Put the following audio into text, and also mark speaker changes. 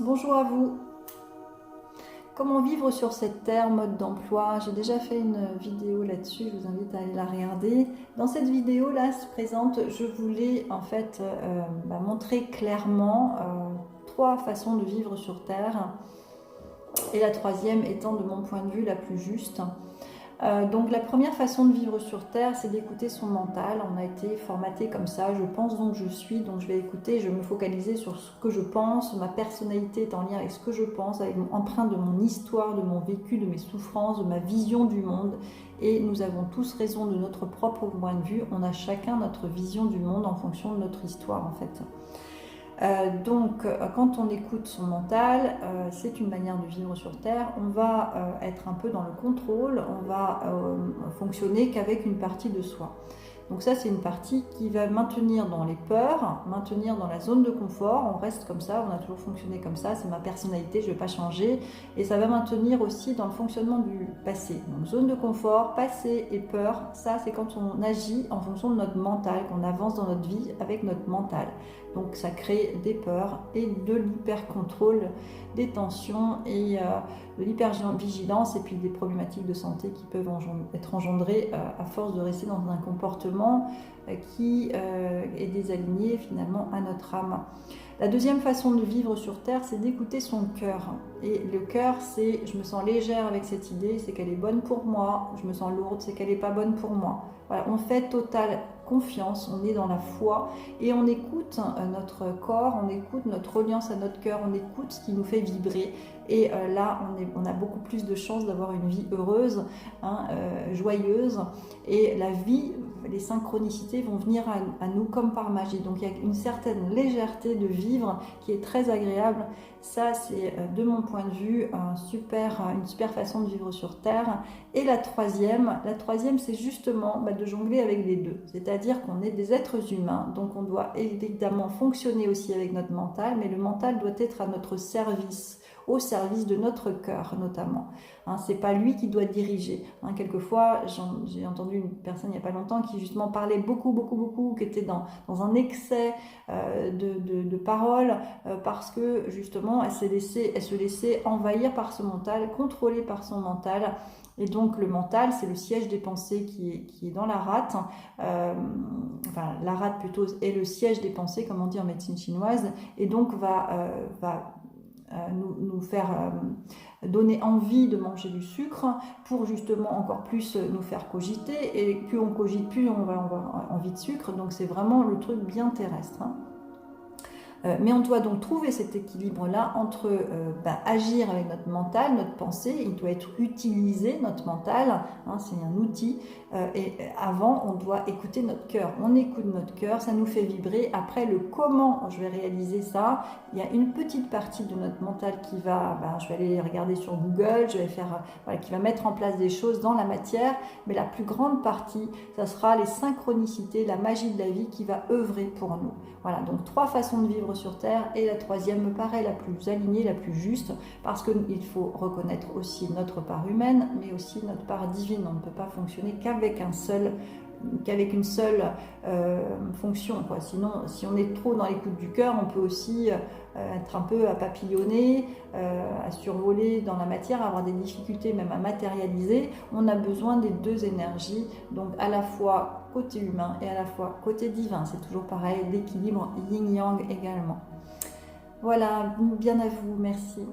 Speaker 1: Bonjour à vous. Comment vivre sur cette terre, mode d'emploi? J'ai déjà fait une vidéo là-dessus, je vous invite à aller la regarder. Dans cette vidéo-là se présente, je voulais en fait montrer clairement trois façons de vivre sur terre, et la troisième étant de mon point de vue la plus juste. Donc la première façon de vivre sur Terre, c'est d'écouter son mental. On a été formaté comme ça, je pense donc je suis, donc je vais écouter, je vais me focaliser sur ce que je pense, ma personnalité est en lien avec ce que je pense, avec empreinte de mon histoire, de mon vécu, de mes souffrances, de ma vision du monde. Et nous avons tous raison de notre propre point de vue, on a chacun notre vision du monde en fonction de notre histoire en fait. Quand on écoute son mental, c'est une manière de vivre sur Terre. On va être un peu dans le contrôle, on va fonctionner qu'avec une partie de soi. Donc ça, c'est une partie qui va maintenir dans les peurs, maintenir dans la zone de confort. On reste comme ça, on a toujours fonctionné comme ça, c'est ma personnalité, je ne vais pas changer. Et ça va maintenir aussi dans le fonctionnement du passé. Donc zone de confort, passé et peur, ça c'est quand on agit en fonction de notre mental, qu'on avance dans notre vie avec notre mental. Donc ça crée des peurs et de l'hyper-contrôle, des tensions et de l'hyper-vigilance et puis des problématiques de santé qui peuvent être engendrées à force de rester dans un comportement qui est désaligné finalement à notre âme. La deuxième façon de vivre sur Terre, c'est d'écouter son cœur. Et le cœur, c'est je me sens légère avec cette idée, c'est qu'elle est bonne pour moi. Je me sens lourde, c'est qu'elle n'est pas bonne pour moi. Voilà, on fait totale confiance, on est dans la foi et on écoute notre corps, on écoute notre reliance à notre cœur, on écoute ce qui nous fait vibrer. Et là, on a beaucoup plus de chances d'avoir une vie heureuse, joyeuse. Et la vie, les synchronicités vont venir à nous comme par magie. Donc il y a une certaine légèreté de vivre qui est très agréable. Ça, c'est de mon point de vue une super façon de vivre sur Terre. Et la troisième c'est justement de jongler avec les deux. C'est-à-dire qu'on est des êtres humains, donc on doit évidemment fonctionner aussi avec notre mental, mais le mental doit être à notre service, au service de notre cœur notamment. C'est pas lui qui doit diriger. Quelquefois, j'ai entendu une personne il n'y a pas longtemps qui justement parlait beaucoup, qui était dans un excès de paroles parce que justement elle se laissait envahir par son mental, contrôlée par son mental. Et donc le mental, c'est le siège des pensées qui est dans la rate. La rate plutôt est le siège des pensées, comme on dit en médecine chinoise, et donc va nous faire donner envie de manger du sucre pour justement encore plus nous faire cogiter. Et plus on cogite, plus on va avoir envie de sucre. Donc c'est vraiment le truc bien terrestre. Mais on doit donc trouver cet équilibre-là entre agir avec notre mental, notre pensée, il doit être utilisé, notre mental, c'est un outil, et avant on doit écouter notre cœur. On écoute notre cœur, ça nous fait vibrer. Après le comment je vais réaliser ça, il y a une petite partie de notre mental qui va, je vais aller regarder sur Google, je vais faire, qui va mettre en place des choses dans la matière, mais la plus grande partie, ça sera les synchronicités, la magie de la vie qui va œuvrer pour nous. Voilà, donc trois façons de vivre sur Terre, et la troisième me paraît la plus alignée, la plus juste, parce qu'il faut reconnaître aussi notre part humaine, mais aussi notre part divine. On ne peut pas fonctionner qu'avec une seule fonction, quoi. Sinon, si on est trop dans l'écoute du cœur, on peut aussi être un peu à papillonner, à survoler dans la matière, avoir des difficultés même à matérialiser. On a besoin des deux énergies, donc à la fois côté humain et à la fois côté divin. C'est toujours pareil, l'équilibre yin-yang également. Voilà, bien à vous, merci.